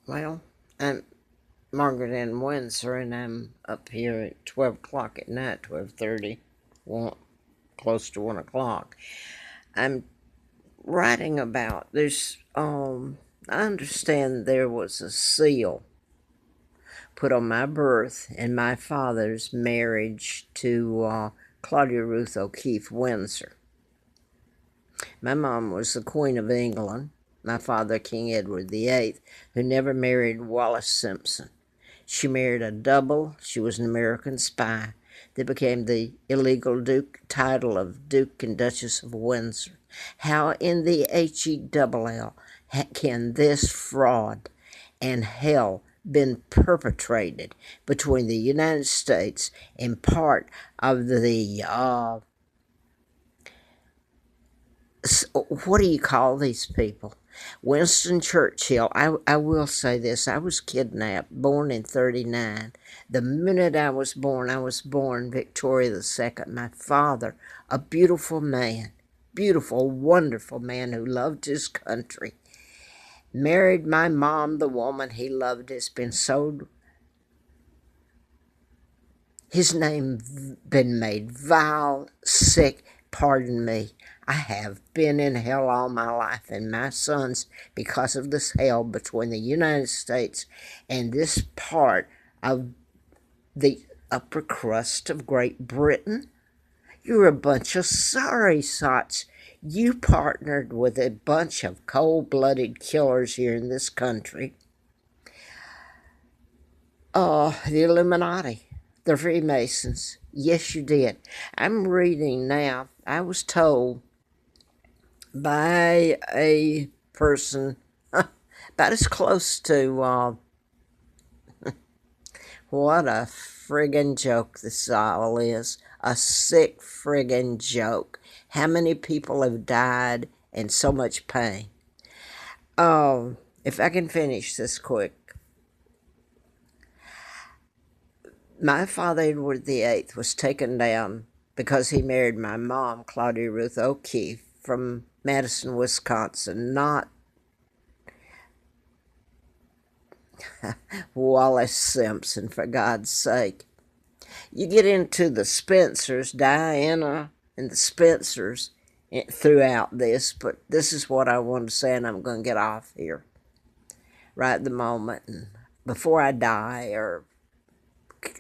Well, I'm Margaret Ann Windsor, and I'm up here at 12 o'clock at night, 12:30, close to 1 o'clock. I'm writing about, I understand there was a seal put on my birth and my father's marriage to Claudia Ruth O'Keefe Windsor. My mom was the Queen of England, my father King Edward VIII, who never married Wallace Simpson. She married a double. She was an American spy that became the illegal title of Duke and Duchess of Windsor. How in the HELL can this fraud and hell been perpetrated between the United States and part of the what do you call these people? Winston Churchill. I will say this. I was kidnapped, born in 39. The minute I was born Victoria II. My father, a beautiful man, beautiful, wonderful man who loved his country, married my mom, the woman he loved, has been sold. His name been made vile, sick, pardon me. I have been in hell all my life, and my sons, because of this hell between the United States and this part of the upper crust of Great Britain, you're a bunch of sorry sots. You partnered with a bunch of cold-blooded killers here in this country. The Illuminati, the Freemasons. Yes, you did. I'm reading now. I was told by a person about as close to what a friggin' joke this all is. A sick friggin' joke. How many people have died and so much pain? If I can finish this quick. My father, Edward VIII, was taken down because he married my mom, Claudia Ruth O'Keefe, from Madison, Wisconsin, not Wallace Simpson, for God's sake. You get into the Spencers, Diana and the Spencers throughout this, but this is what I want to say, and I'm going to get off here right at the moment. And before I die, or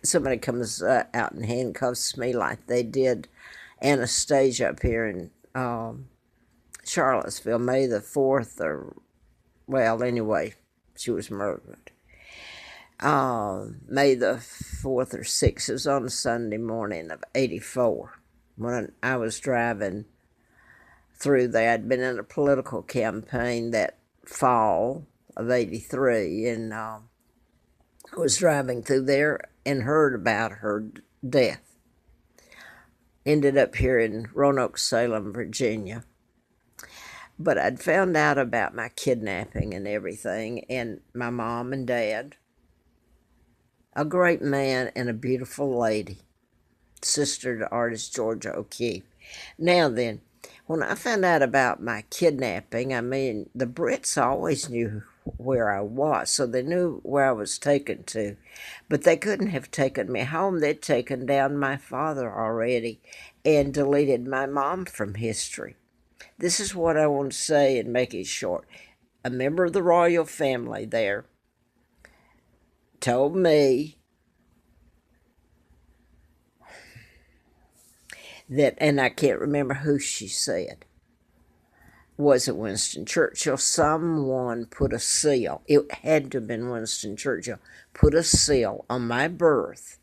somebody comes out and handcuffs me like they did Anastasia up here in Charlottesville, May the 4th, or, well, anyway, she was murdered. May the 4th or 6th, it was on a Sunday morning of 84. When I was driving through there, I'd been in a political campaign that fall of 83, and I was driving through there and heard about her death. Ended up here in Roanoke, Salem, Virginia. But I'd found out about my kidnapping and everything, and my mom and dad, a great man and a beautiful lady, sister to artist Georgia O'Keeffe. Now then, when I found out about my kidnapping, I mean, the Brits always knew where I was, so they knew where I was taken to. But they couldn't have taken me home. They'd taken down my father already and deleted my mom from history. This is what I want to say and make it short. A member of the royal family there told me that, and I can't remember who she said, was it Winston Churchill? Someone put a seal, it had to have been Winston Churchill, put a seal on my birth.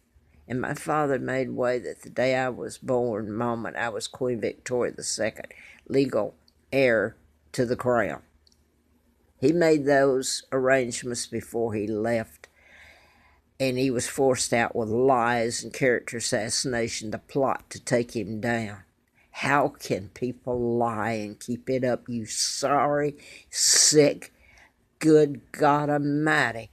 And my father made way that the day I was born, moment I was Queen Victoria II, legal heir to the crown. He made those arrangements before he left, and he was forced out with lies and character assassination to plot to take him down. How can people lie and keep it up, you sorry, sick, good God Almighty?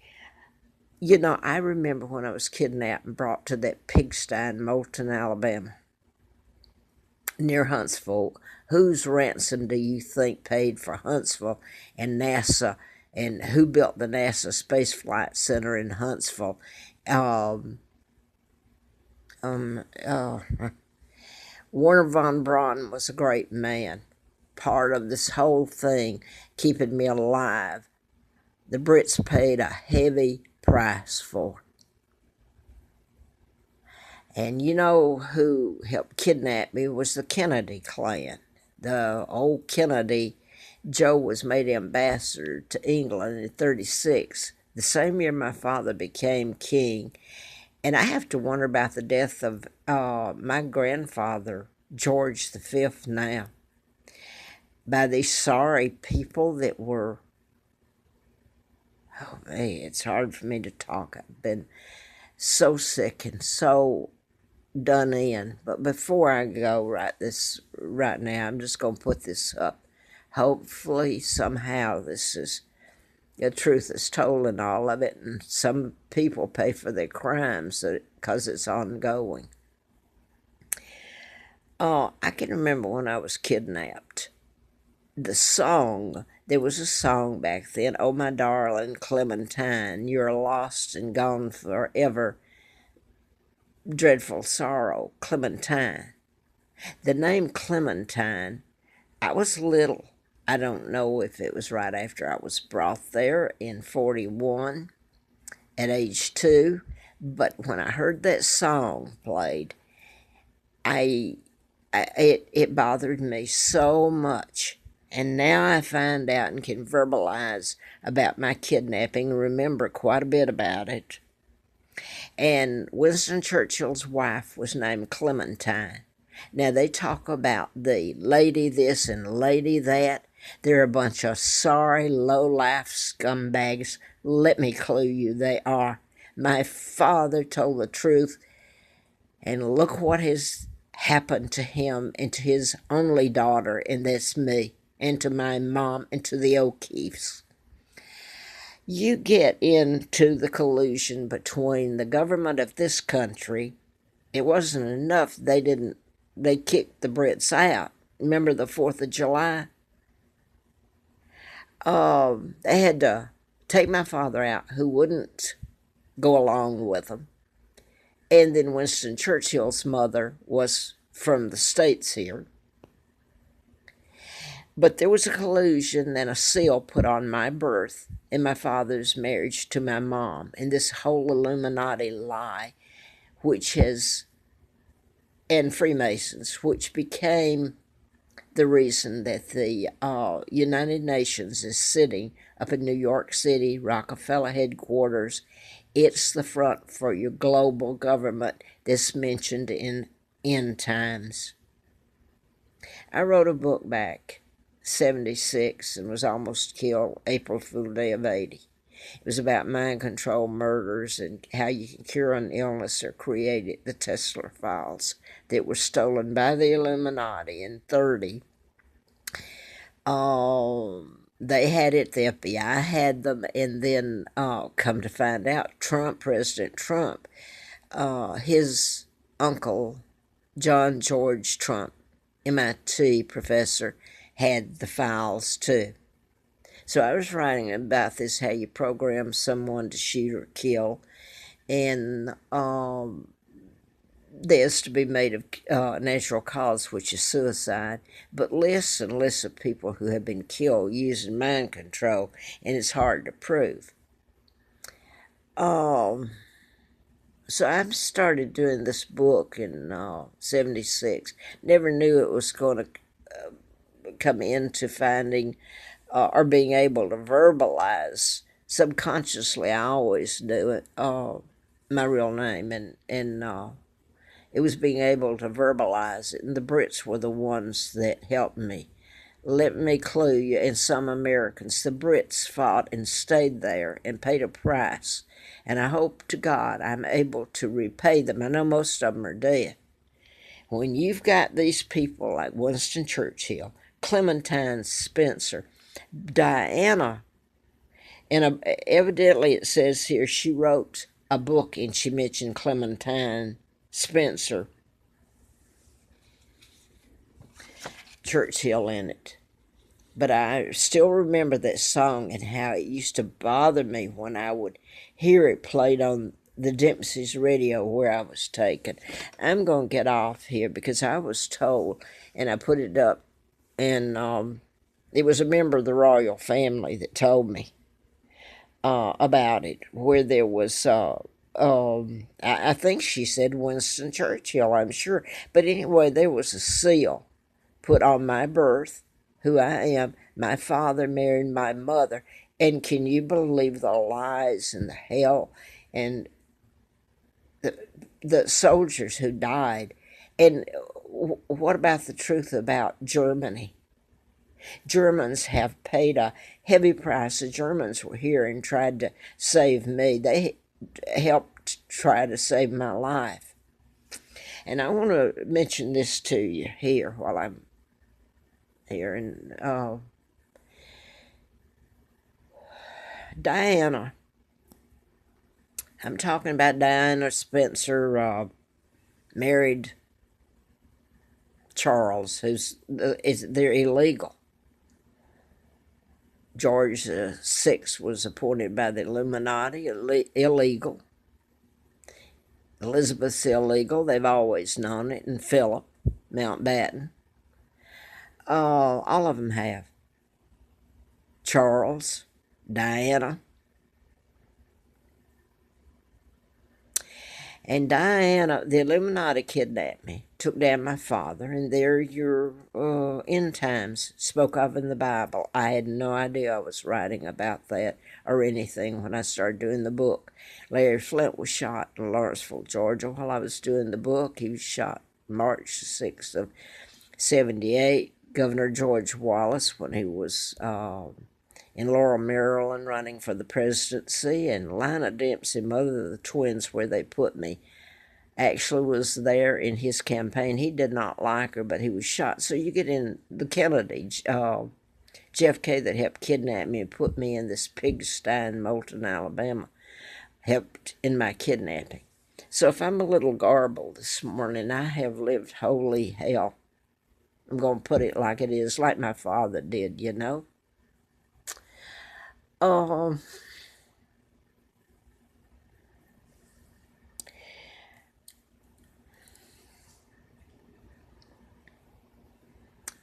You know, I remember when I was kidnapped and brought to that pigsty in Moulton, Alabama, near Huntsville. Whose ransom do you think paid for Huntsville and NASA and who built the NASA Space Flight Center in Huntsville. Um, um, uh, Werner von Braun was a great man, part of this whole thing, keeping me alive. The Brits paid a heavy price for. And you know who helped kidnap me was the Kennedy clan. The old Kennedy, Joe was made ambassador to England in 1936, the same year my father became king. And I have to wonder about the death of my grandfather, George V, now, by these sorry people that were, oh man, it's hard for me to talk. I've been so sick and so done in. But before I go right now, I'm just going to put this up. Hopefully, somehow, this is the truth is told in all of it, and some people pay for their crimes because it's ongoing. I can remember when I was kidnapped. There was a song back then, "Oh, my darling Clementine, you're lost and gone forever. Dreadful sorrow, Clementine." The name Clementine, I was little. I don't know if it was right after I was brought there in 41 at age 2, but when I heard that song played, it bothered me so much. And now I find out and can verbalize about my kidnapping and remember quite a bit about it. And Winston Churchill's wife was named Clementine. Now they talk about the lady this and lady that. They're a bunch of sorry, low-life scumbags. Let me clue you, they are. My father told the truth, and look what has happened to him and to his only daughter, and that's me, and to my mom, and to the O'Keefes. You get into the collusion between the government of this country. It wasn't enough they kicked the Brits out. Remember the 4th of July? They had to take my father out, who wouldn't go along with them. And then Winston Churchill's mother was from the States here. But there was a collusion and a seal put on my birth and my father's marriage to my mom, and this whole Illuminati lie, and Freemasons, which became the reason that the United Nations is sitting up in New York City, Rockefeller headquarters. It's the front for your global government that's mentioned in End Times. I wrote a book back 76 and was almost killed April Fool Day of 80. It was about mind control murders and how you can cure an illness or create it, the Tesla files that were stolen by the Illuminati in 30. They had it, the FBI had them, and then come to find out, President Trump, his uncle, John George Trump, MIT professor, had the files too. So I was writing about this, how you program someone to shoot or kill, and this to be made of natural cause, which is suicide, but lists and lists of people who have been killed using mind control, and it's hard to prove. So I started doing this book in 76. Never knew it was going to come into finding or being able to verbalize. Subconsciously, I always knew it, my real name, and it was being able to verbalize it, and the Brits were the ones that helped me. Let me clue you, and some Americans, the Brits fought and stayed there and paid a price, and I hope to God I'm able to repay them. I know most of them are dead. When you've got these people like Winston Churchill, Clementine Spencer, Diana, and evidently it says here she wrote a book and she mentioned Clementine Spencer Churchill in it. But I still remember that song and how it used to bother me when I would hear it played on the Dempsey's radio where I was taken. I'm going to get off here because I was told, and I put it up, and it was a member of the royal family that told me about it, where there was, I think she said Winston Churchill, I'm sure. But anyway, there was a seal put on my birth, who I am. My father married my mother. And can you believe the lies and the hell and the soldiers who died? And what about the truth about Germany? Germans have paid a heavy price. The Germans were here and tried to save me. They helped try to save my life. And I want to mention this to you here while I'm here. And Diana, I'm talking about Diana Spencer, married Charles, they're illegal. George VI was appointed by the Illuminati, illegal. Elizabeth's illegal. They've always known it. And Philip, Mountbatten. All of them have. Charles, Diana. And Diana, the Illuminati kidnapped me, took down my father, and they're your end times spoke of in the Bible. I had no idea I was writing about that or anything when I started doing the book. Larry Flint was shot in Lawrenceville, Georgia, while I was doing the book. He was shot March 6th of 78. Governor George Wallace, when he was in Laurel, Maryland, running for the presidency, and Lina Dempsey, mother of the twins where they put me, actually was there in his campaign. He did not like her, but he was shot. So you get in the Kennedy, JFK, that helped kidnap me and put me in this pigsty in Moulton, Alabama, helped in my kidnapping. So if I'm a little garbled this morning, I have lived holy hell. I'm going to put it like it is, like my father did, you know.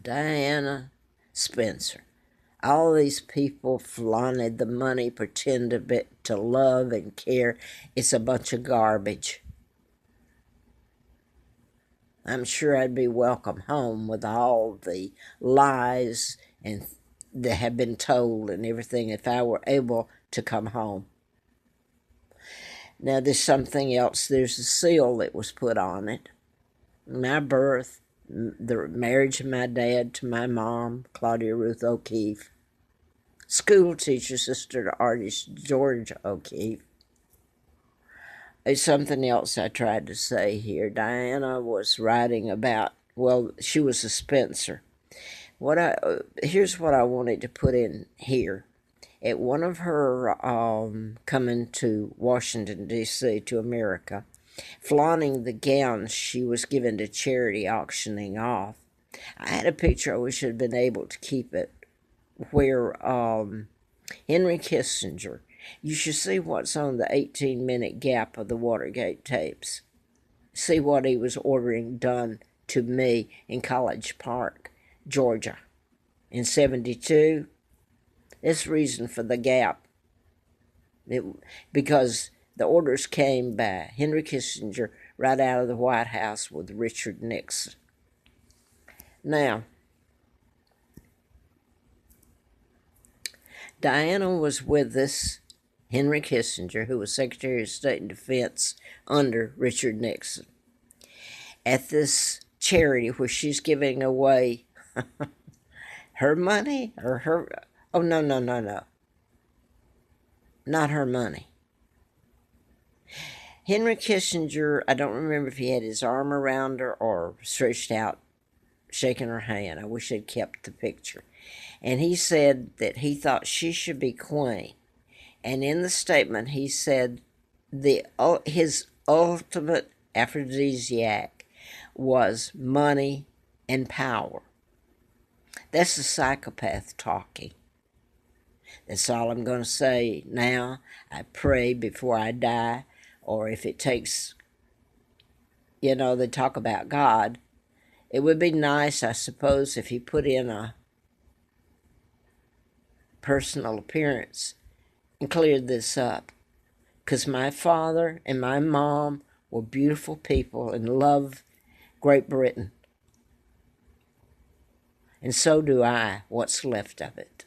Diana Spencer. All these people flaunted the money, pretend to love and care. It's a bunch of garbage. I'm sure I'd be welcome home with all the lies and that have been told and everything if I were able to come home. Now there's something else. There's a seal that was put on it. My birth, the marriage of my dad to my mom, Claudia Ruth O'Keefe, school teacher, sister to artist George O'Keefe. It's something else I tried to say here. Diana was writing about, well, she was a Spencer. Here's what I wanted to put in here. At one of her coming to Washington, D.C., to America, flaunting the gowns she was given to charity auctioning off. I had a picture, I wish I'd been able to keep it, where Henry Kissinger, you should see what's on the 18-minute gap of the Watergate tapes. See what he was ordering done to me in College Park, Georgia. In 72, this reason for the gap. Because the orders came by Henry Kissinger right out of the White House with Richard Nixon. Now, Diana was with this Henry Kissinger, who was Secretary of State and Defense under Richard Nixon, at this charity where she's giving away her money or her... Oh, no. Not her money. Henry Kissinger, I don't remember if he had his arm around her or stretched out, shaking her hand. I wish I'd kept the picture. And he said that he thought she should be queen. And in the statement, he said his ultimate aphrodisiac was money and power. That's a psychopath talking. That's all I'm going to say now. I pray before I die, or if it takes, they talk about God. It would be nice, I suppose, if he put in a personal appearance and cleared this up. Because my father and my mom were beautiful people and loved Great Britain. And so do I, what's left of it.